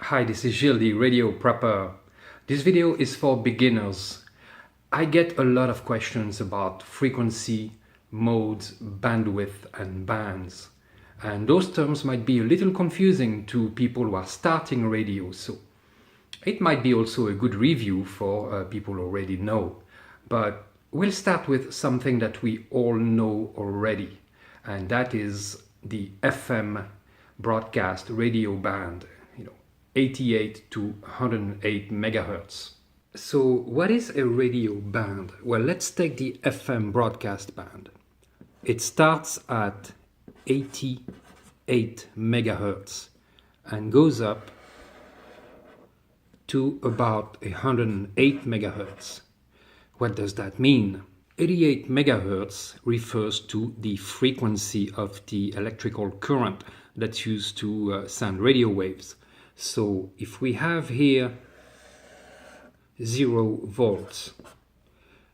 Hi, this is Gilles, the radio prepper. This video is for beginners. I get a lot of questions about frequency, modes, bandwidth and bands. And those terms might be a little confusing to people who are starting radio, so it might be also a good review for people who already know. But we'll start with something that we all know already, and that is the FM broadcast radio band, 88 to 108 megahertz. So what is a radio band? Well, let's take the FM broadcast band. It starts at 88 megahertz and goes up to about 108 megahertz. What does that mean? 88 megahertz refers to the frequency of the electrical current that's used to send radio waves. So if we have here 0 volts,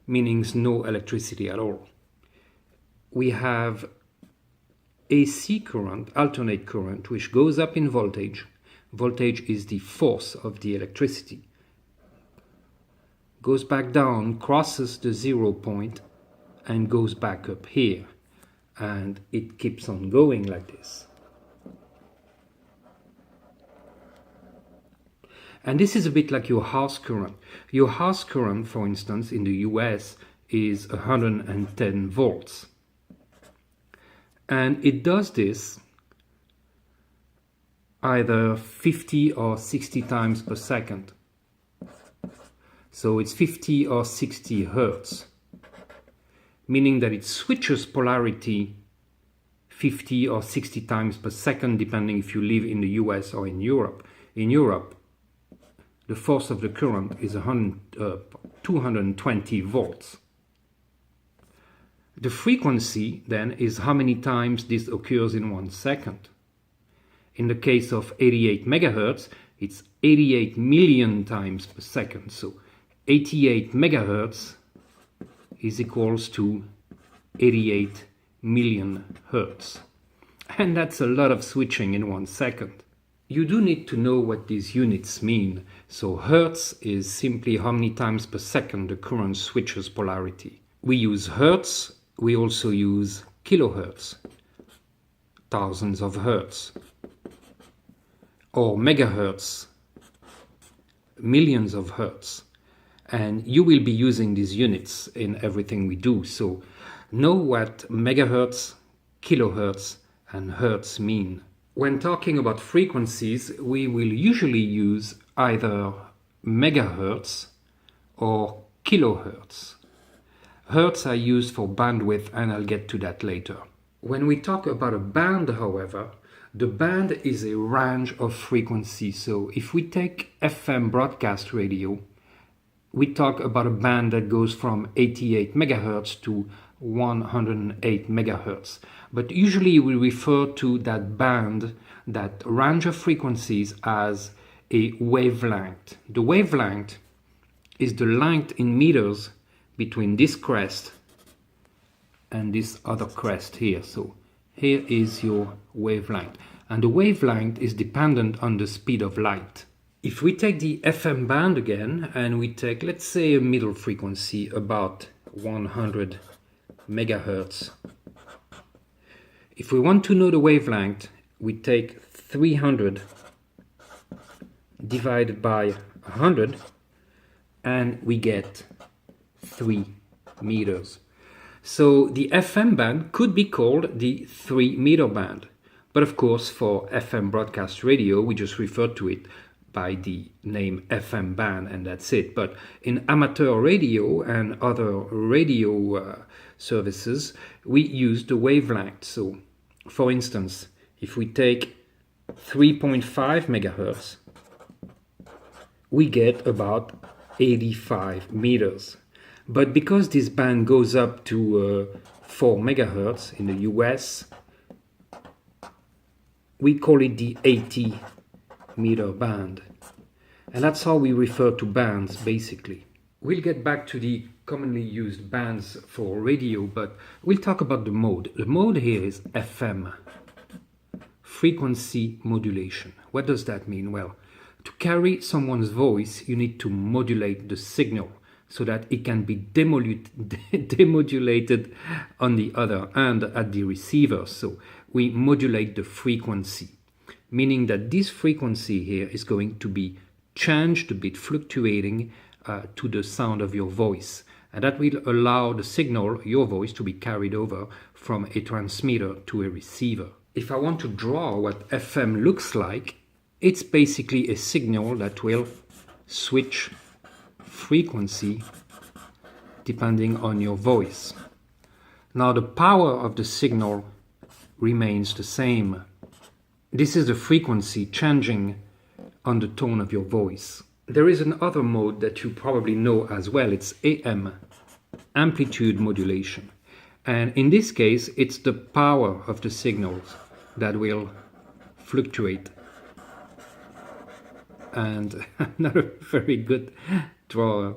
meaning no electricity at all, we have AC current, alternate current, which goes up in voltage. Voltage is the force of the electricity. Goes back down, crosses the 0 point, and goes back up here. And it keeps on going like this. And this is a bit like your house current. Your house current, for instance, in the US is 110 volts. And it does this either 50 or 60 times per second. So it's 50 or 60 hertz, meaning that it switches polarity 50 or 60 times per second, depending if you live in the US or in Europe. In Europe, the force of the current is 220 volts. The frequency then is how many times this occurs in 1 second. In the case of 88 megahertz, it's 88 million times per second. So 88 megahertz is equals to 88 million hertz. And that's a lot of switching in 1 second. You do need to know what these units mean. So hertz is simply how many times per second the current switches polarity. We use hertz, we also use kilohertz, thousands of hertz, or megahertz, millions of hertz. And you will be using these units in everything we do. So know what megahertz, kilohertz, and hertz mean. When talking about frequencies, we will usually use either megahertz or kilohertz. Hertz are used for bandwidth, and I'll get to that later. When we talk about a band, however, the band is a range of frequencies. So if we take FM broadcast radio, we talk about a band that goes from 88 megahertz to 108 megahertz. But usually we refer to that band, that range of frequencies, as a wavelength. The wavelength is the length in meters between this crest and this other crest here. So here is your wavelength. And the wavelength is dependent on the speed of light. If we take the FM band again and we take, let's say, a middle frequency, about 100 megahertz. If we want to know the wavelength, we take 300 divided by 100 and we get 3 meters. So the FM band could be called the 3-meter band. But of course, for FM broadcast radio, we just refer to it by the name FM band, and that's it. But in amateur radio and other radio services, we use the wavelength. So, for instance, if we take 3.5 megahertz, we get about 85 meters. But because this band goes up to 4 megahertz in the US, we call it the 80-meter band. And that's how we refer to bands, basically. We'll get back to the commonly used bands for radio, but we'll talk about the mode. The mode here is FM, frequency modulation. What does that mean? Well, To carry someone's voice, you need to modulate the signal so that it can be demodulated on the other end at the receiver. So we modulate the frequency, meaning that this frequency here is going to be changed a bit, fluctuating to the sound of your voice. And that will allow the signal, your voice, to be carried over from a transmitter to a receiver. If I want to draw what FM looks like, it's basically a signal that will switch frequency depending on your voice. Now the power of the signal remains the same. This is the frequency changing on the tone of your voice. There is another mode that you probably know as well. It's AM, amplitude modulation. And in this case, it's the power of the signals that will fluctuate. And not a very good drawer.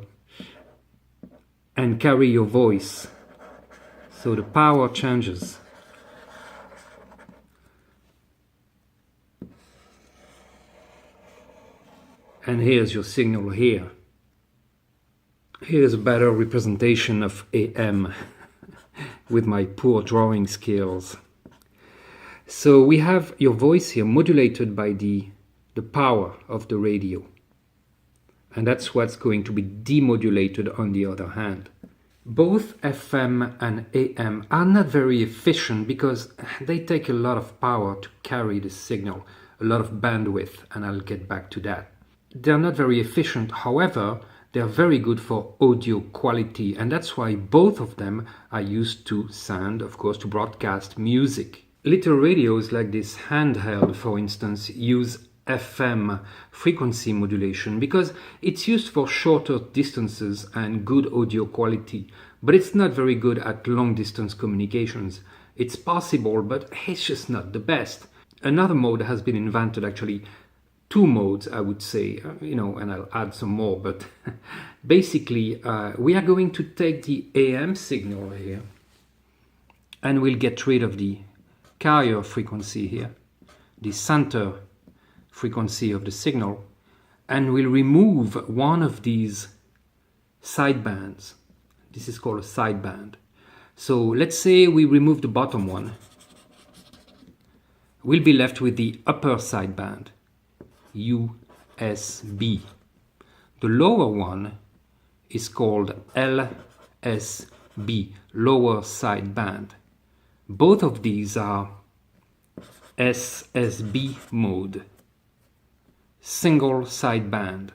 And carry your voice. So the power changes. And here's your signal here. Here's a better representation of AM with my poor drawing skills. So we have your voice here modulated by the power of the radio. And that's what's going to be demodulated on the other hand. Both FM and AM are not very efficient because they take a lot of power to carry the signal, a lot of bandwidth, and I'll get back to that. They're not very efficient, however, they're very good for audio quality, and that's why both of them are used to send, of course, to broadcast music. Little radios like this handheld, for instance, use FM frequency modulation because it's used for shorter distances and good audio quality, but it's not very good at long distance communications. It's possible, but it's just not the best. Another mode has been invented, actually, two modes, I would say, and I'll add some more, but basically we are going to take the AM signal here and we'll get rid of the carrier frequency here, the center frequency of the signal, and we'll remove one of these sidebands. This is called a sideband. So let's say we remove the bottom one. We'll be left with the upper sideband, USB. The lower one is called LSB, lower sideband. Both of these are SSB mode, single sideband.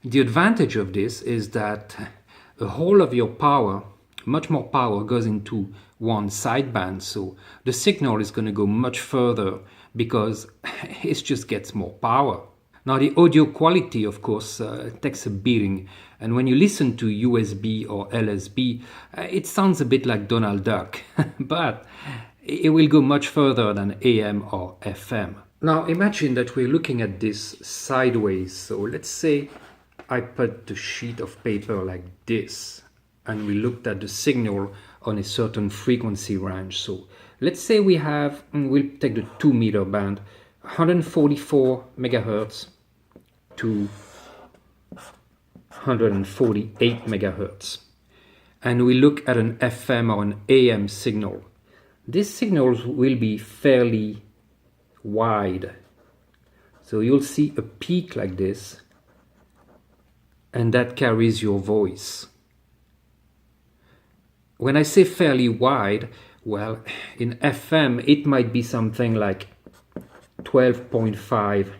The advantage of this is that a whole of your power, much more power, goes into one sideband, so the signal is going to go much further because it just gets more power. Now the audio quality, of course, takes a beating, and when you listen to USB or LSB, it sounds a bit like Donald Duck, but it will go much further than AM or FM. Now imagine that we're looking at this sideways, so let's say I put the sheet of paper like this, and we looked at the signal on a certain frequency range. So let's say we have, we'll take the 2 meter band, 144 megahertz to 148 megahertz. And we look at an FM or an AM signal. These signals will be fairly wide. So you'll see a peak like this, and that carries your voice. When I say fairly wide, well, in FM it might be something like 12.5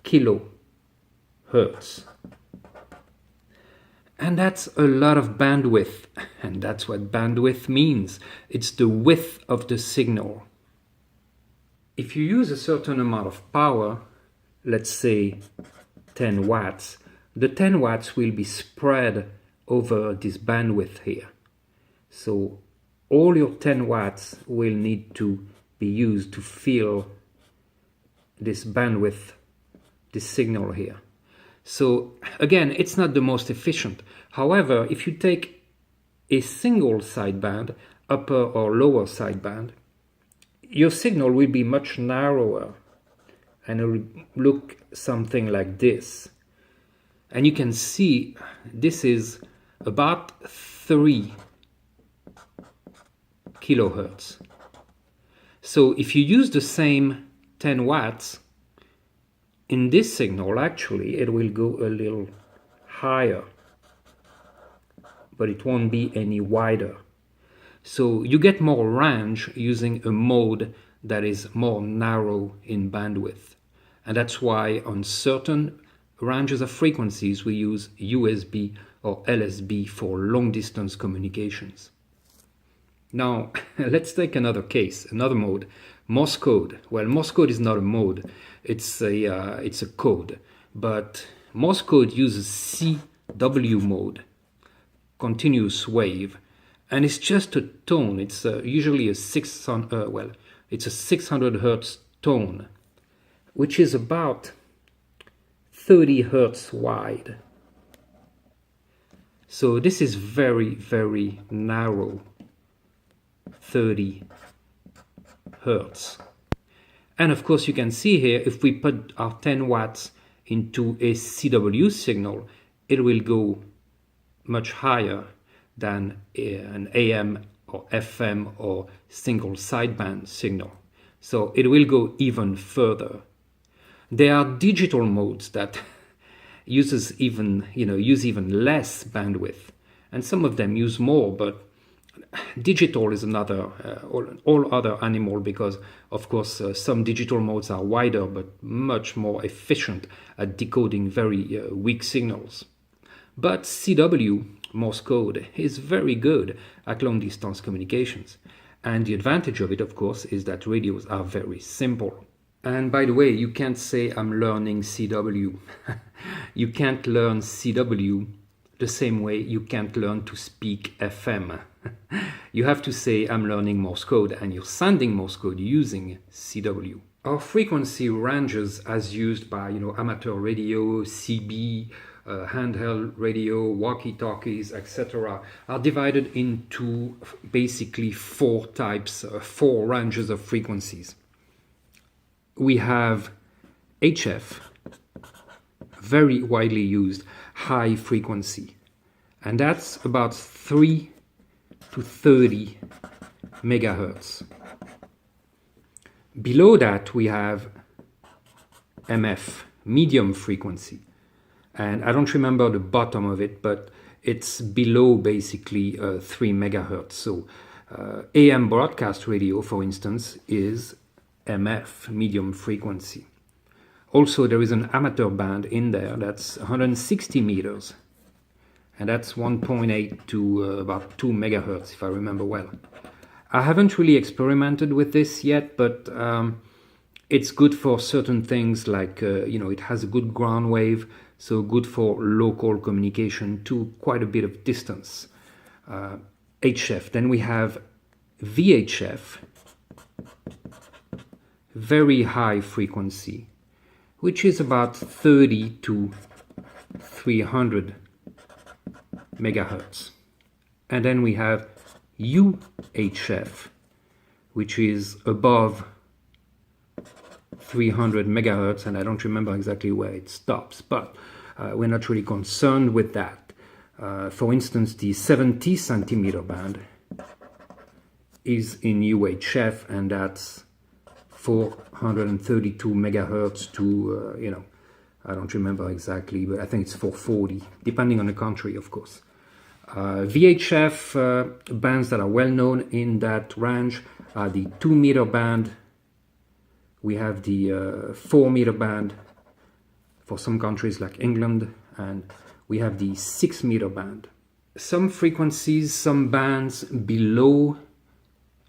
kilohertz. And that's a lot of bandwidth, and that's what bandwidth means. It's the width of the signal. If you use a certain amount of power, let's say 10 watts, the 10 watts will be spread over this bandwidth here. So all your 10 watts will need to be used to fill this bandwidth, this signal here. So again, it's not the most efficient. However, if you take a single sideband, upper or lower sideband, your signal will be much narrower and it will look something like this. And you can see this is about 3 kilohertz. So if you use the same 10 watts in this signal, actually it will go a little higher, but it won't be any wider. So you get more range using a mode that is more narrow in bandwidth. And that's why on certain ranges of frequencies we use USB or LSB for long distance communications. Now let's take another case, another mode, Morse code. Well, Morse code is not a mode, it's a code, but Morse code uses CW mode, continuous wave, and it's just a tone. It's usually a 600 hertz tone, which is about 30 hertz wide. So this is very, very narrow, 30 hertz. And of course you can see here, if we put our 10 watts into a CW signal, it will go much higher than an AM or FM or single sideband signal. So it will go even further. There are digital modes that use even less bandwidth, and some of them use more, but digital is another all other animal, because of course some digital modes are wider but much more efficient at decoding very weak signals. But CW, Morse code, is very good at long distance communications, and the advantage of it, of course, is that radios are very simple. And by the way, you can't say I'm learning CW. You can't learn CW the same way you can't learn to speak FM. You have to say I'm learning Morse code, and you're sending Morse code using CW. Our frequency ranges as used by amateur radio, CB, handheld radio, walkie-talkies, etc. are divided into basically 4 types, 4 ranges of frequencies. We have HF, very widely used, high frequency, and that's about 3 to 30 megahertz. Below that we have MF, medium frequency, and I don't remember the bottom of it, but it's below basically 3 megahertz. So AM broadcast radio, for instance, is MF, medium frequency. Also, there is an amateur band in there that's 160 meters, and that's 1.8 to about 2 megahertz, if I remember well. I haven't really experimented with this yet, but it's good for certain things, like it has a good ground wave, so good for local communication to quite a bit of distance. HF. Then we have VHF, very high frequency, which is about 30 to 300 megahertz. And then we have UHF, which is above 300 megahertz, and I don't remember exactly where it stops, but we're not really concerned with that. For instance, the 70 centimeter band is in UHF, and that's 432 megahertz to, I don't remember exactly, but I think it's 440, depending on the country, of course. VHF bands that are well known in that range are the 2 meter band. We have the 4 meter band for some countries like England, and we have the 6 meter band. Some frequencies, some bands below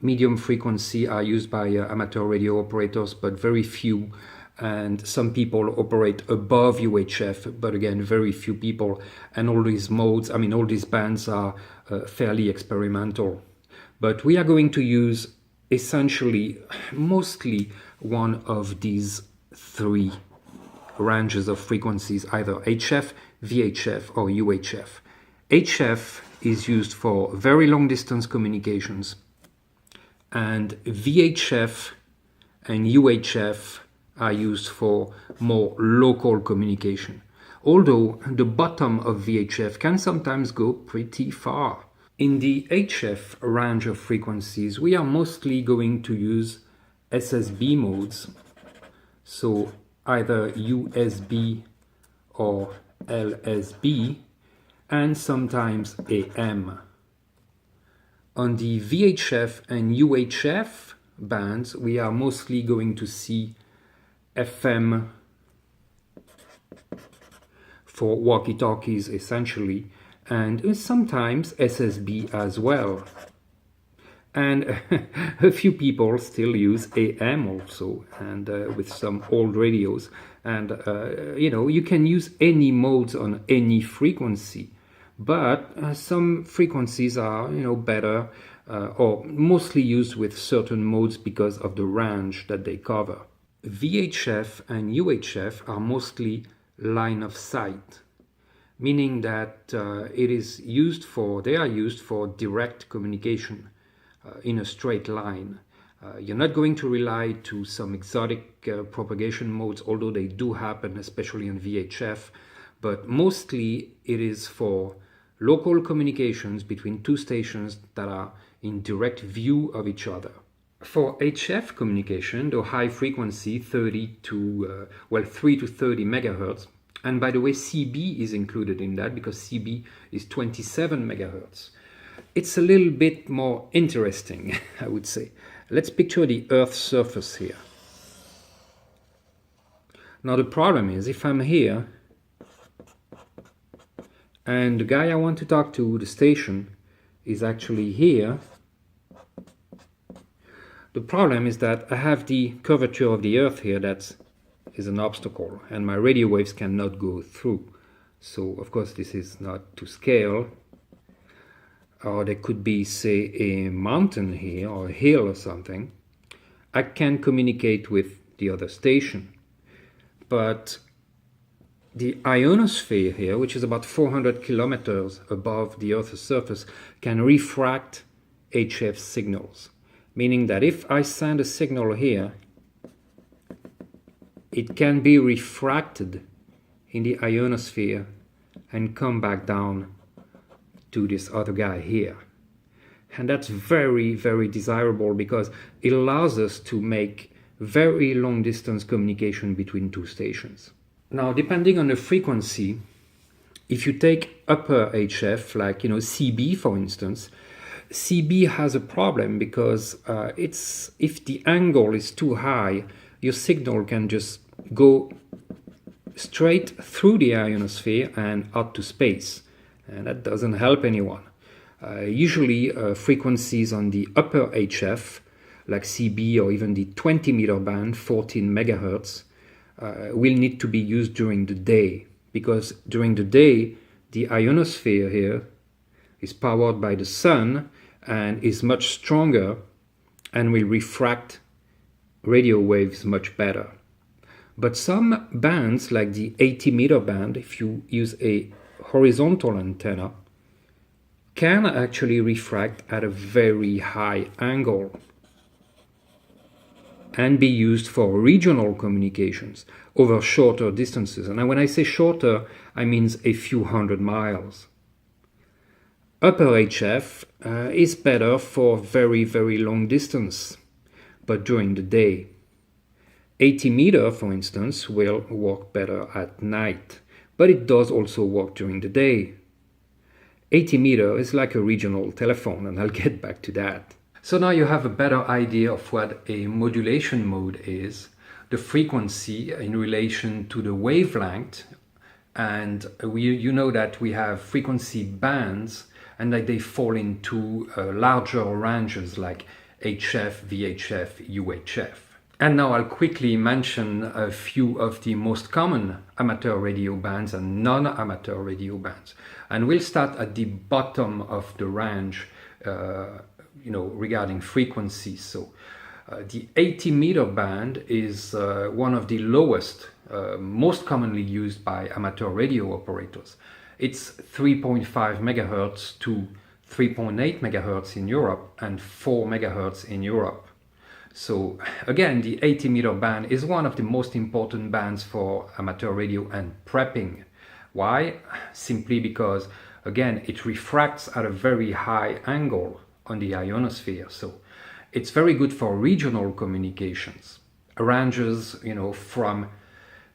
medium frequency are used by amateur radio operators, but very few. And some people operate above UHF, but again, very few people. And all these modes, all these bands are fairly experimental. But we are going to use essentially, mostly one of these 3 ranges of frequencies, either HF, VHF, or UHF. HF is used for very long distance communications, and VHF and UHF are used for more local communication, although the bottom of VHF can sometimes go pretty far. In the HF range of frequencies, we are mostly going to use SSB modes, so either USB or LSB, and sometimes AM. On the VHF and UHF bands, we are mostly going to see FM for walkie-talkies essentially, and sometimes SSB as well. And a few people still use AM also, and with some old radios. And you can use any modes on any frequency, but some frequencies are better or mostly used with certain modes because of the range that they cover. VHF and UHF are mostly line of sight, meaning that they are used for direct communication in a straight line. You're not going to rely to some exotic propagation modes, although they do happen, especially on VHF, but mostly it is for local communications between two stations that are in direct view of each other. For HF communication, the high frequency 3 to 30 megahertz, and by the way, CB is included in that because CB is 27 megahertz. It's a little bit more interesting, I would say. Let's picture the Earth's surface here. Now the problem is, if I'm here, and the guy I want to talk to, the station, is actually here, the problem is that I have the curvature of the Earth here that is an obstacle, and my radio waves cannot go through. So, of course, this is not to scale. Or there could be, say, a mountain here, or a hill or something. I can communicate with the other station. But the ionosphere here, which is about 400 kilometers above the Earth's surface, can refract HF signals. Meaning that if I send a signal here, it can be refracted in the ionosphere and come back down to this other guy here. And that's very, very desirable because it allows us to make very long distance communication between two stations. Now, depending on the frequency, if you take upper HF, like CB for instance, CB has a problem because if the angle is too high, your signal can just go straight through the ionosphere and out to space. And that doesn't help anyone. Usually frequencies on the upper HF, like CB or even the 20 meter band, 14 megahertz, will need to be used during the day. Because during the day, the ionosphere here is powered by the sun and is much stronger and will refract radio waves much better. But some bands, like the 80 meter band, if you use a horizontal antenna, can actually refract at a very high angle and be used for regional communications over shorter distances. And when I say shorter, I mean a few hundred miles. Upper HF is better for very, very long distance, but during the day. 80 meter, for instance, will work better at night, but it does also work during the day. 80 meter is like a regional telephone, and I'll get back to that. So now you have a better idea of what a modulation mode is, the frequency in relation to the wavelength, and you know that we have frequency bands and that they fall into larger ranges like HF, VHF, UHF. And now I'll quickly mention a few of the most common amateur radio bands and non-amateur radio bands. And we'll start at the bottom of the range, regarding frequencies. So the 80 meter band is one of the lowest, most commonly used by amateur radio operators. It's 3.5 megahertz to 3.8 megahertz in Europe and 4 megahertz in Europe. So again, the 80 meter band is one of the most important bands for amateur radio and prepping. Why? Simply because, again, it refracts at a very high angle on the ionosphere. So it's very good for regional communications. Ranges, from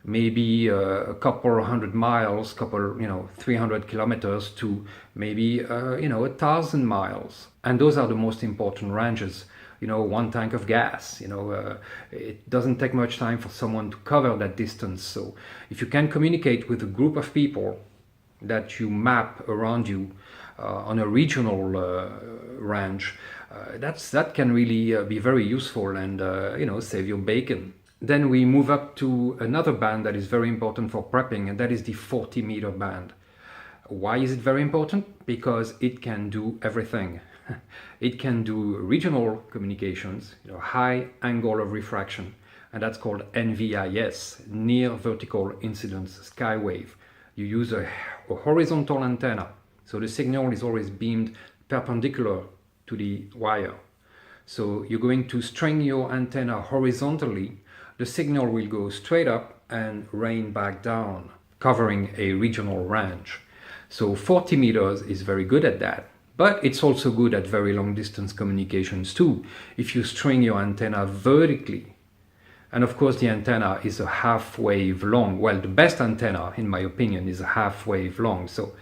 maybe a couple hundred miles, 300 kilometers to maybe, 1,000 miles. And those are the most important ranges. One tank of gas, it doesn't take much time for someone to cover that distance. So if you can communicate with a group of people that you map around you on a regional range, that can really be very useful and, save your bacon. Then we move up to another band that is very important for prepping, and that is the 40 meter band. Why is it very important? Because it can do everything. It can do regional communications, high angle of refraction, and that's called NVIS, Near Vertical Incidence Skywave. You use a horizontal antenna, so the signal is always beamed perpendicular to the wire. So you're going to string your antenna horizontally, the signal will go straight up and rain back down, covering a regional range. So 40 meters is very good at that. But it's also good at very long distance communications too, if you string your antenna vertically. And of course the antenna is a half wave long. Well, the best antenna, in my opinion, is a half wave long. So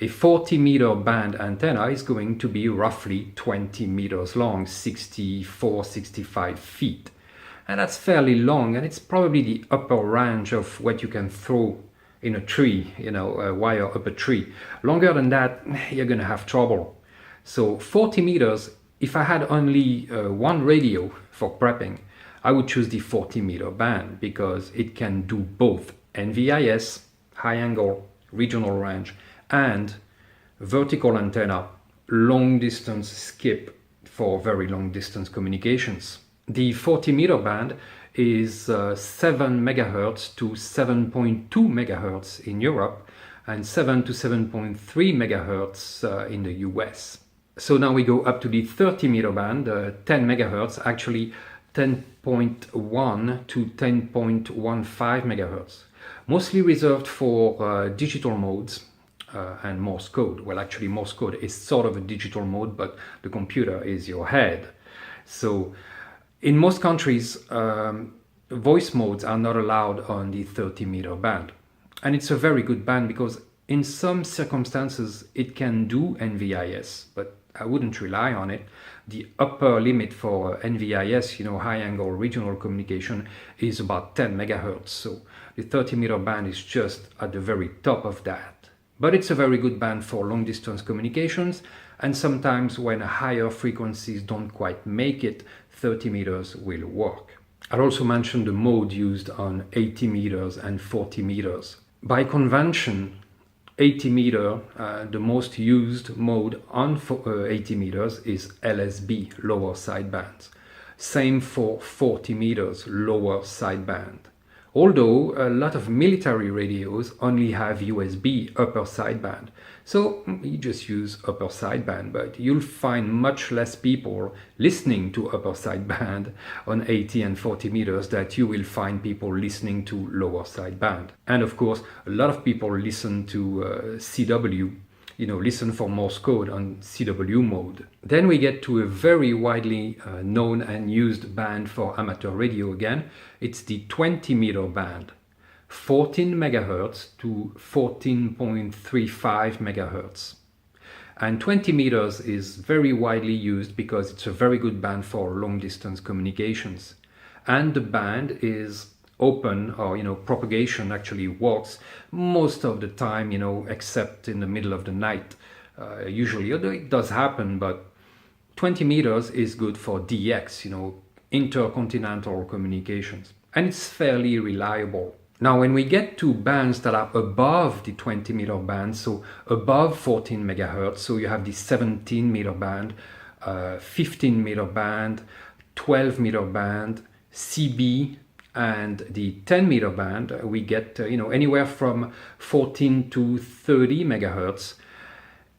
a 40 meter band antenna is going to be roughly 20 meters long, 64, 65 feet. And that's fairly long, and it's probably the upper range of what you can throw in a tree, a wire up a tree. Longer than that, you're going to have trouble. So 40 meters, if I had only one radio for prepping, I would choose the 40 meter band because it can do both NVIS, high angle, regional range, and vertical antenna, long distance skip for very long distance communications. The 40 meter band is 7 megahertz to 7.2 megahertz in Europe and 7 to 7.3 megahertz in the US. So now we go up to the 30 meter band, 10 megahertz, actually 10.1 to 10.15 megahertz, mostly reserved for digital modes and Morse code. Well, actually Morse code is sort of a digital mode, but the computer is your head. So in most countries, voice modes are not allowed on the 30 meter band. And it's a very good band because in some circumstances it can do NVIS, but I wouldn't rely on it. The upper limit for NVIS, high angle regional communication, is about 10 megahertz. So the 30 meter band is just at the very top of that. But it's a very good band for long distance communications, and sometimes when higher frequencies don't quite make it, 30 meters will work. I'll also mention the mode used on 80 meters and 40 meters. By convention, 80 meter, the most used mode on 80 meters is LSB, lower sideband. Same for 40 meters, lower sideband. Although a lot of military radios only have USB, upper sideband. So you just use upper sideband, but you'll find much less people listening to upper sideband on 80 and 40 meters that you will find people listening to lower sideband. And of course, a lot of people listen to CW, listen for Morse code on CW mode. Then we get to a very widely known and used band for amateur radio again. It's the 20 meter band, 14 megahertz to 14.35 megahertz. And 20 meters is very widely used because it's a very good band for long distance communications. And the band is open, or propagation actually works most of the time, except in the middle of the night usually, although it does happen. But 20 meters is good for DX, intercontinental communications, and it's fairly reliable. Now when we get to bands that are above the 20 meter band, so above 14 megahertz, so you have the 17 meter band, 15 meter band, 12 meter band, CB, and the 10 meter band, we get anywhere from 14 to 30 megahertz.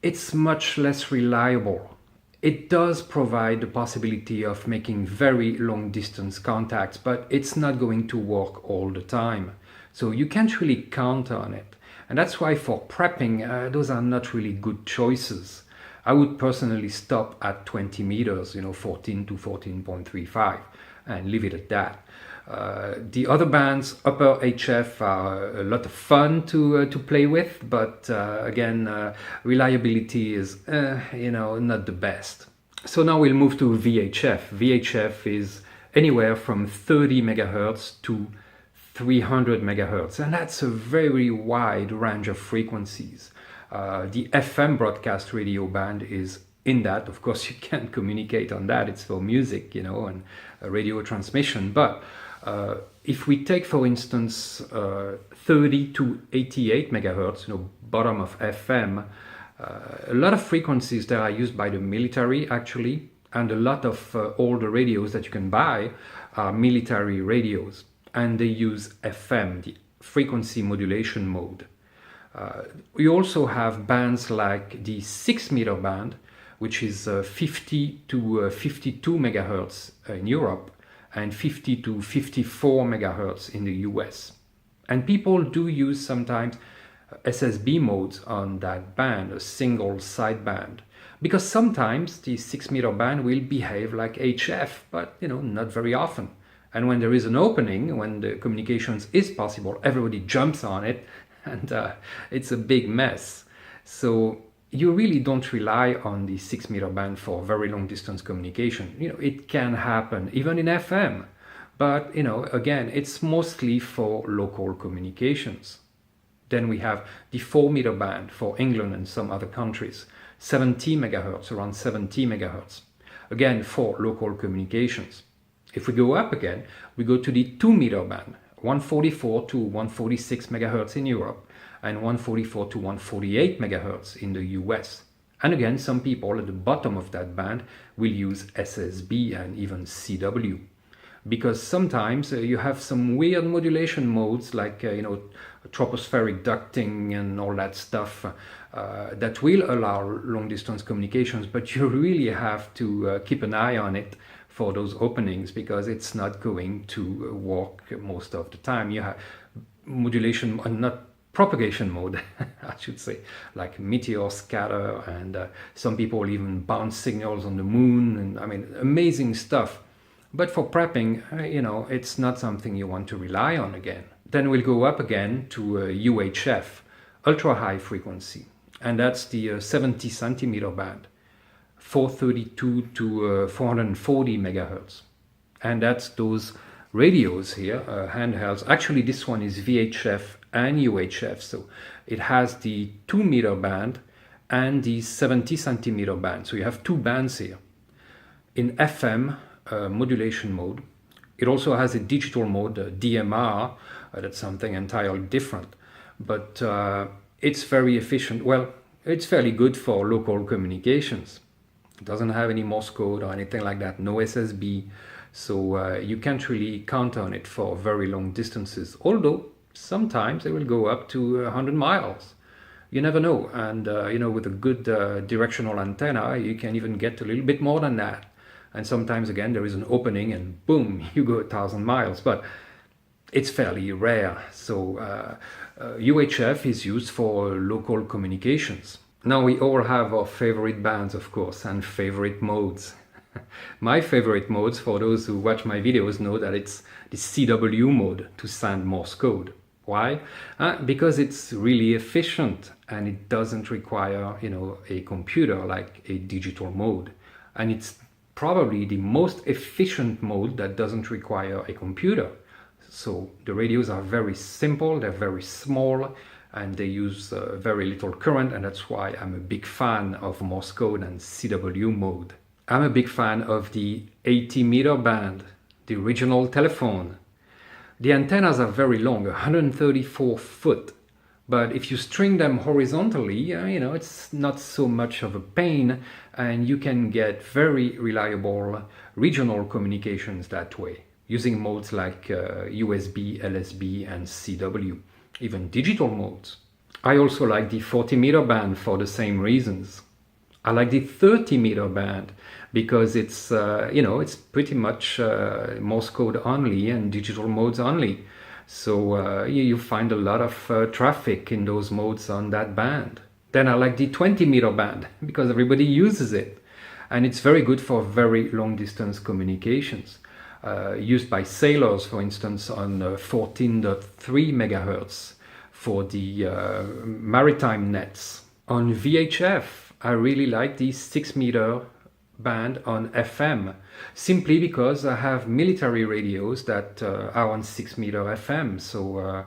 It's much less reliable. It does provide the possibility of making very long distance contacts, but it's not going to work all the time. So you can't really count on it. And that's why for prepping, those are not really good choices. I would personally stop at 20 meters, 14 to 14.35, and leave it at that. The other bands, upper HF, are a lot of fun to play with, but again, reliability is, not the best. So now we'll move to VHF. VHF is anywhere from 30 megahertz to 300 megahertz, and that's a very wide range of frequencies. The FM broadcast radio band is in that. Of course, you can't communicate on that. It's for music, and radio transmission. But if we take, for instance, 30 to 88 megahertz, bottom of FM, a lot of frequencies that are used by the military, actually, and a lot of older radios that you can buy are military radios, and they use FM, the frequency modulation mode. We also have bands like the 6-meter band, which is 50 to 52 megahertz in Europe and 50 to 54 megahertz in the US. And people do use sometimes SSB modes on that band, a single sideband, because sometimes the 6-meter band will behave like HF, but not very often. And when there is an opening, when the communications is possible, everybody jumps on it, and it's a big mess. So you really don't rely on the 6-meter band for very long distance communication. It can happen even in FM, but again, it's mostly for local communications. Then we have the 4-meter band for England and some other countries, 70 megahertz, around 70 megahertz, again for local communications. If we go up again, we go to the 2-meter band, 144 to 146 megahertz in Europe, and 144 to 148 megahertz in the US. And again, some people at the bottom of that band will use SSB and even CW, because sometimes you have some weird modulation modes like tropospheric ducting and all that stuff that will allow long distance communications, but you really have to keep an eye on it for those openings, because it's not going to work most of the time. You have modulation, not propagation mode, I should say, like meteor scatter, and some people even bounce signals on the moon, and amazing stuff. But for prepping, it's not something you want to rely on again. Then we'll go up again to UHF, ultra high frequency, and that's the 70 centimeter band, 432 to 440 megahertz. And that's those radios here, handhelds. Actually, this one is VHF and UHF, so it has the 2-meter band and the 70 centimeter band. So you have two bands here. In FM modulation mode, it also has a digital mode, DMR. That's something entirely different, but it's very efficient. Well, it's fairly good for local communications. It doesn't have any Morse code or anything like that, no SSB, so you can't really count on it for very long distances, although sometimes they will go up to 100 miles. You never know, and with a good directional antenna, you can even get a little bit more than that. And sometimes, again, there is an opening and boom, you go 1,000 miles, but it's fairly rare. So UHF is used for local communications. Now we all have our favorite bands, of course, and favorite modes. My favorite modes, for those who watch my videos, know that it's the CW mode, to send Morse code. Why? Because it's really efficient and it doesn't require, a computer like a digital mode. And it's probably the most efficient mode that doesn't require a computer. So the radios are very simple, they're very small, and they use very little current, and that's why I'm a big fan of Morse code and CW mode. I'm a big fan of the 80-meter band, the original telephone. The antennas are very long, 134 foot, but if you string them horizontally, it's not so much of a pain, and you can get very reliable regional communications that way, using modes like USB, LSB, and CW. Even digital modes. I also like the 40-meter band for the same reasons. I like the 30-meter band because it's, it's pretty much Morse code only and digital modes only. So you find a lot of traffic in those modes on that band. Then I like the 20-meter band because everybody uses it. And it's very good for very long distance communications. Used by sailors, for instance, on 14.3 megahertz for the maritime nets. On VHF, I really like the 6-meter band on FM, simply because I have military radios that are on 6-meter FM. So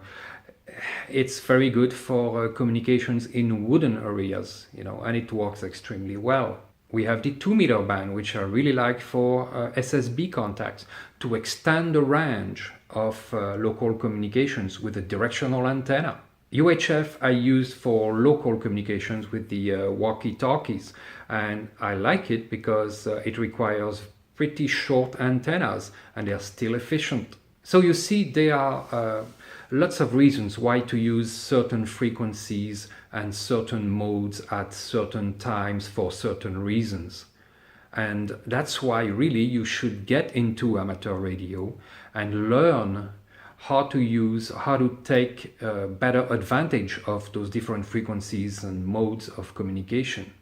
it's very good for communications in wooden areas, and it works extremely well. We have the 2-meter band, which I really like for SSB contacts to extend the range of local communications with a directional antenna. UHF I use for local communications with the walkie-talkies, and I like it because it requires pretty short antennas and they're still efficient. So you see, there are lots of reasons why to use certain frequencies and certain modes at certain times for certain reasons. And that's why really you should get into amateur radio and learn how to take better advantage of those different frequencies and modes of communication.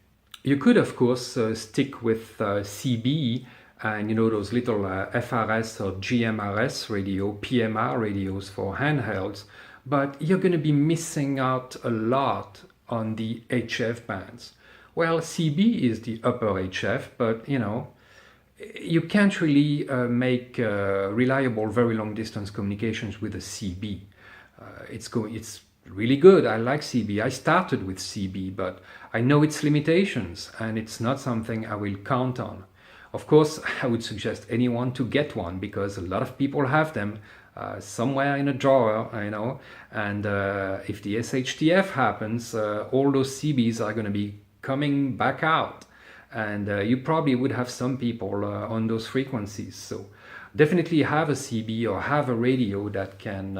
You could, of course, stick with CB and those little FRS or GMRS radio, PMR radios for handhelds, but you're going to be missing out a lot on the HF bands. Well, CB is the upper HF, but you can't really make reliable very long distance communications with a CB. It's really good. I like CB. I started with CB, but I know its limitations and it's not something I will count on. Of course, I would suggest anyone to get one because a lot of people have them somewhere in a drawer, and if the SHTF happens, all those CBs are going to be coming back out, and you probably would have some people on those frequencies. So definitely have a CB or have a radio that can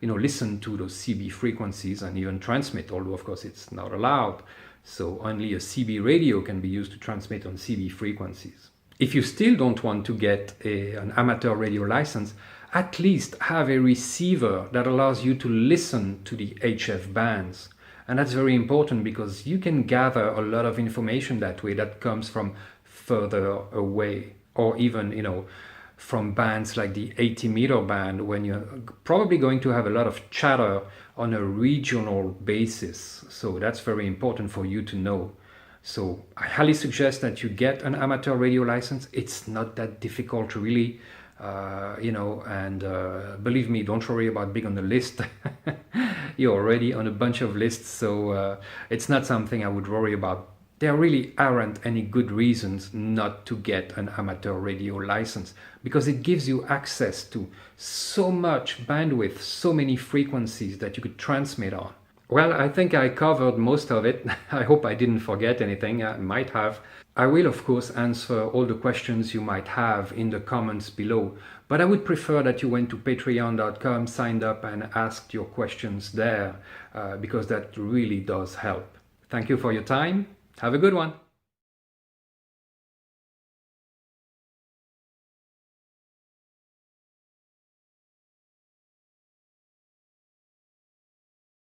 listen to those CB frequencies and even transmit, although of course it's not allowed. So only a CB radio can be used to transmit on CB frequencies. If you still don't want to get an amateur radio license, at least have a receiver that allows you to listen to the HF bands. And that's very important because you can gather a lot of information that way that comes from further away, or even, from bands like the 80-meter band, when you're probably going to have a lot of chatter on a regional basis. So that's very important for you to know. So I highly suggest that you get an amateur radio license. It's not that difficult really, and believe me, don't worry about being on the list. You're already on a bunch of lists, so it's not something I would worry about. There really aren't any good reasons not to get an amateur radio license because it gives you access to so much bandwidth, so many frequencies that you could transmit on. Well, I think I covered most of it. I hope I didn't forget anything. I might have. I will, of course, answer all the questions you might have in the comments below, but I would prefer that you went to patreon.com, signed up and asked your questions there, because that really does help. Thank you for your time. Have a good one.